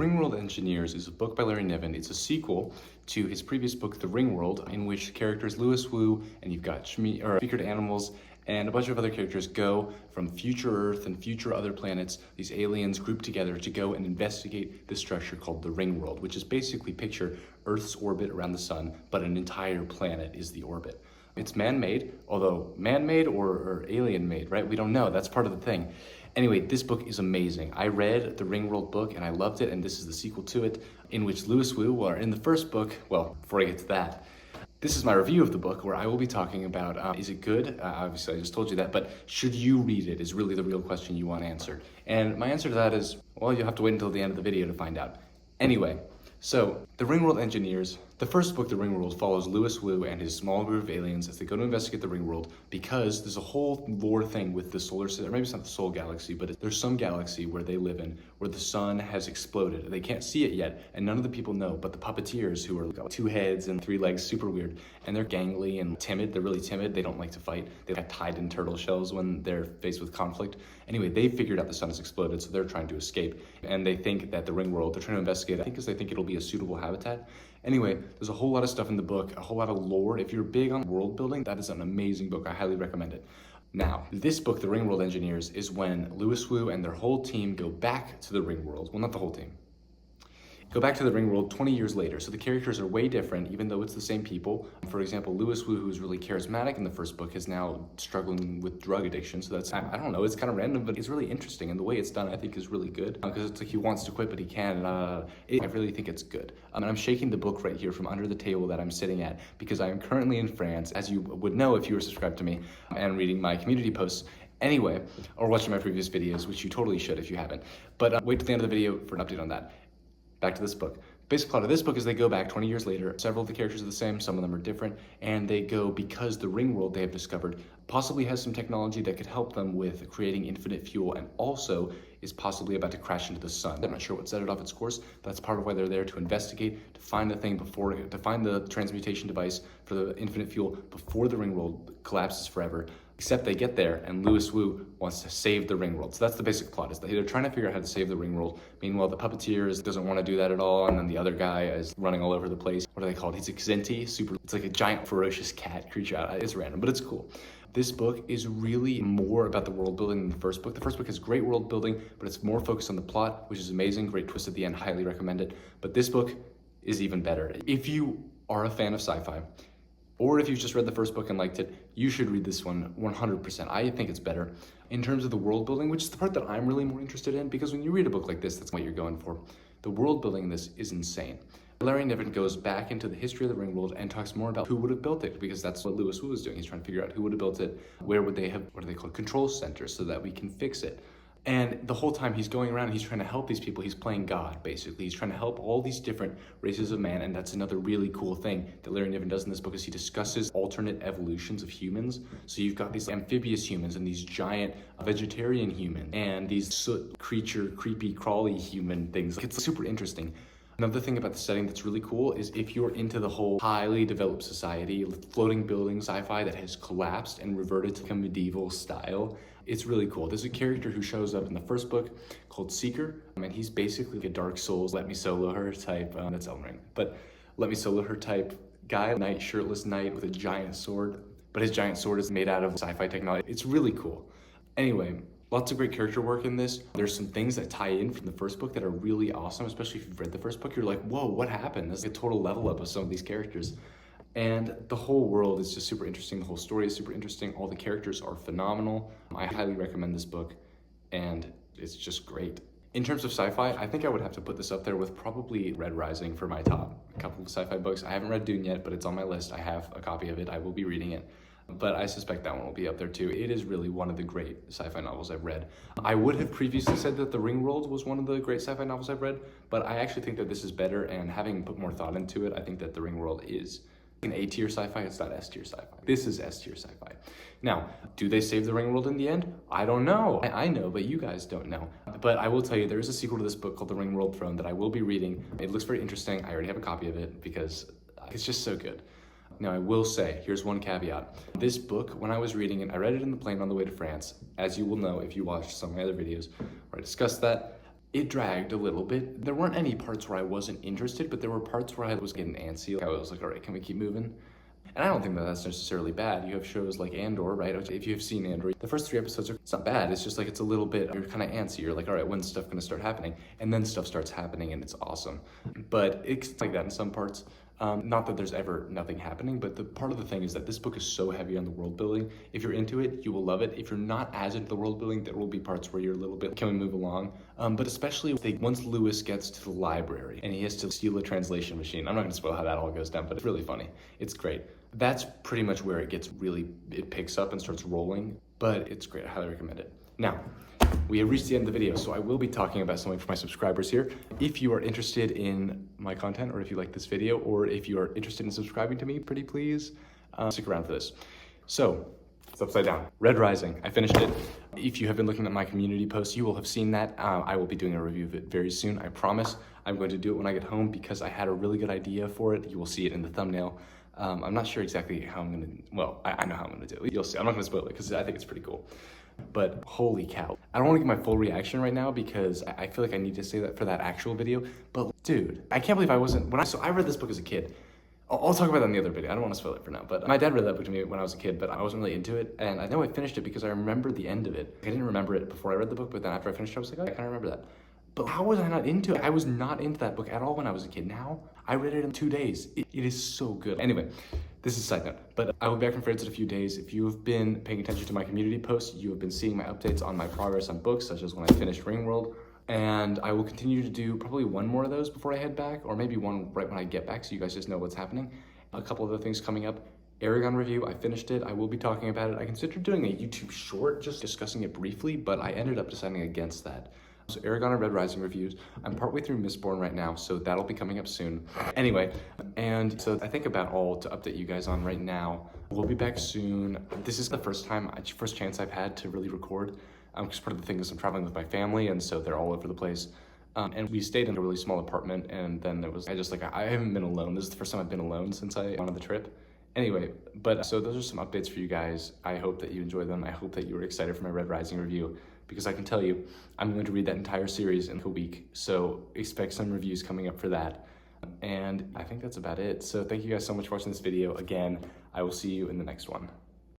Ringworld Engineers is a book by Larry Niven. It's a sequel to his previous book, The Ringworld, in which the characters Louis Wu and you've got Speakered Animals and a bunch of other characters go from future Earth and future other planets, these aliens group together to go and investigate this structure called the Ringworld, which is basically picture Earth's orbit around the sun, but an entire planet is the orbit. It's man-made, although man-made or alien-made, right? We don't know, that's part of the thing. Anyway, this book is amazing. I read the Ringworld book and I loved it, and this is the sequel to it, in which Louis Wu, or in the first book, well, before I get to that, this is my review of the book where I will be talking about, is it good? Obviously, I just told you that, but should you read it is really the real question you want answered. And my answer to that is, well, you'll have to wait until the end of the video to find out. Anyway, so the Ringworld Engineers, the first book, The Ringworld, follows Louis Wu and his small group of aliens as they go to investigate the Ringworld, because there's a whole lore thing with the solar system, or maybe it's not the solar galaxy, but there's some galaxy where they live in where the sun has exploded. They can't see it yet, and none of the people know, but the puppeteers, who are got 2 heads and 3 legs, super weird, and they're gangly and timid. They're really timid. They don't like to fight. They get tied in turtle shells when they're faced with conflict. Anyway, they figured out the sun has exploded, so they're trying to escape, and they think that the Ringworld, they're trying to investigate, I think because they think it'll be a suitable habitat. Anyway, there's a whole lot of stuff in the book, a whole lot of lore. If you're big on world building, that is an amazing book. I highly recommend it. Now, this book, The Ringworld Engineers, is when Louis Wu and their whole team go back to the Ringworld. Well, not the whole team. Go back to the Ringworld 20 years later. So the characters are way different, even though it's the same people. For example, Louis Wu, who's really charismatic in the first book, is now struggling with drug addiction. So that's, I don't know, it's kind of random, but it's really interesting. And the way it's done, I think, is really good. Because it's like he wants to quit, but he can't. I really think it's good. And I'm shaking the book right here from under the table that I'm sitting at, because I am currently in France, as you would know if you were subscribed to me and reading my community posts. Anyway, or watching my previous videos, which you totally should if you haven't. But wait till the end of the video for an update on that. Back to this book. Basic plot of this book is they go back 20 years later. Several of the characters are the same, some of them are different, and they go because the Ringworld they have discovered possibly has some technology that could help them with creating infinite fuel, and also is possibly about to crash into the sun. I'm not sure what set it off its course, but that's part of why they're there, to investigate, to find the thing before, to find the transmutation device for the infinite fuel before the Ringworld collapses forever. Except they get there, and Louis Wu wants to save the Ringworld. So that's the basic plot, is that they're trying to figure out how to save the Ringworld. Meanwhile, the puppeteer doesn't want to do that at all, and then the other guy is running all over the place. What are they called? He's a Xenti, it's like a giant ferocious cat creature. It's random, but it's cool. This book is really more about the world building than the first book. The first book has great world building, but it's more focused on the plot, which is amazing. Great twist at the end, highly recommend it. But this book is even better. If you are a fan of sci-fi, or if you've just read the first book and liked it, you should read this one 100%. I think it's better. In terms of the world building, which is the part that I'm really more interested in, because when you read a book like this, that's what you're going for. The world building in this is insane. Larry Niven goes back into the history of the Ringworld and talks more about who would have built it, because that's what Louis Wu is doing. He's trying to figure out who would have built it, where would they have, what are they called, control centers, so that we can fix it. And the whole time he's going around, he's trying to help these people. He's playing God, basically. He's trying to help all these different races of man, and that's another really cool thing that Larry Niven does in this book, is he discusses alternate evolutions of humans. So you've got these amphibious humans and these giant vegetarian humans and these soot creature, creepy, crawly human things. It's super interesting. Another thing about the setting that's really cool is if you're into the whole highly developed society, floating building sci-fi that has collapsed and reverted to a medieval style, it's really cool. There's a character who shows up in the first book called Seeker, and he's basically like a Dark Souls, let me solo her type, that's Elden Ring, but let me solo her type guy, shirtless knight with a giant sword, but his giant sword is made out of sci-fi technology. It's really cool. Anyway, lots of great character work in this. There's some things that tie in from the first book that are really awesome, especially if you've read the first book. You're like, whoa, what happened? This is a total level up of some of these characters. And the whole world is just super interesting. The whole story is super interesting. All the characters are phenomenal. I highly recommend this book, and it's just great. In terms of sci-fi, I think I would have to put this up there with probably Red Rising for my top couple of sci-fi books. I haven't read Dune yet, but it's on my list. I have a copy of it. I will be reading it. But I suspect that one will be up there too. It is really one of the great sci-fi novels I've read. I would have previously said that The Ringworld was one of the great sci-fi novels I've read, but I actually think that this is better, and having put more thought into it, I think that The Ringworld is an A-tier sci-fi. It's not S-tier sci-fi. This is S-tier sci-fi. Now, do they save the Ringworld in the end? I don't know. I know, but you guys don't know. But I will tell you, there is a sequel to this book called The Ringworld Throne that I will be reading. It looks very interesting. I already have a copy of it because it's just so good. Now, I will say, here's one caveat. This book, when I was reading it, I read it in the plane on the way to France. As you will know if you watched some of my other videos where I discussed that, It dragged a little bit. There weren't any parts where I wasn't interested, but there were parts where I was getting antsy. I was like, all right, can we keep moving? And I don't think that that's necessarily bad. You have shows like Andor, right? If you have seen Andor, the first 3 episodes it's not bad. It's just like, it's a little bit, you're kind of antsy. You're like, all right, when's stuff gonna start happening? And then stuff starts happening and it's awesome. But it's like that in some parts. Not that there's ever nothing happening, but the part of the thing is that this book is so heavy on the world building. If you're into it, you will love it. If you're not as into the world building, there will be parts where you're a little bit, can we move along? But especially once Lewis gets to the library and he has to steal a translation machine. I'm not gonna spoil how that all goes down, but it's really funny. It's great. That's pretty much where it gets really, it picks up and starts rolling, but it's great. I highly recommend it. Now, we have reached the end of the video, so I will be talking about something for my subscribers here. If you are interested in my content, or if you like this video, or if you are interested in subscribing to me, pretty please, stick around for this. So, it's upside down. Red Rising, I finished it. If you have been looking at my community posts, you will have seen that. I will be doing a review of it very soon, I promise. I'm going to do it when I get home because I had a really good idea for it. You will see it in the thumbnail. I'm not sure exactly how I'm gonna, well, I know how I'm gonna do it. You'll see, I'm not gonna spoil it because I think it's pretty cool. But holy cow. I don't wanna give my full reaction right now because I feel like I need to say that for that actual video. But dude, I can't believe I wasn't, so I read this book as a kid. I'll talk about that in the other video. I don't wanna spoil it for now, but my dad read that book to me when I was a kid, but I wasn't really into it. And I know I finished it because I remember the end of it. I didn't remember it before I read the book, but then after I finished it, I was like, oh, I kinda remember that. But how was I not into it? I was not into that book at all when I was a kid. Now, I read it in 2 days. It is so good. Anyway, this is a side note, but I will be back from France in a few days. If you have been paying attention to my community posts, you have been seeing my updates on my progress on books, such as when I finished Ringworld. And I will continue to do probably one more of those before I head back, or maybe one right when I get back so you guys just know what's happening. A couple other things coming up. Aragon review, I finished it. I will be talking about it. I considered doing a YouTube short, just discussing it briefly, but I ended up deciding against that. So Aragon and Red Rising reviews. I'm partway through Mistborn right now, so that'll be coming up soon. Anyway, and so I think about all to update you guys on right now. We'll be back soon. This is the first chance I've had to really record. Because part of the thing is I'm traveling with my family, and so they're all over the place. And we stayed in a really small apartment, and then there was, I haven't been alone. This is the first time I've been alone since I went on the trip. Anyway, but so those are some updates for you guys. I hope that you enjoy them. I hope that you were excited for my Red Rising review, because I can tell you, I'm going to read that entire series in a week. So expect some reviews coming up for that. And I think that's about it. So thank you guys so much for watching this video. Again, I will see you in the next one.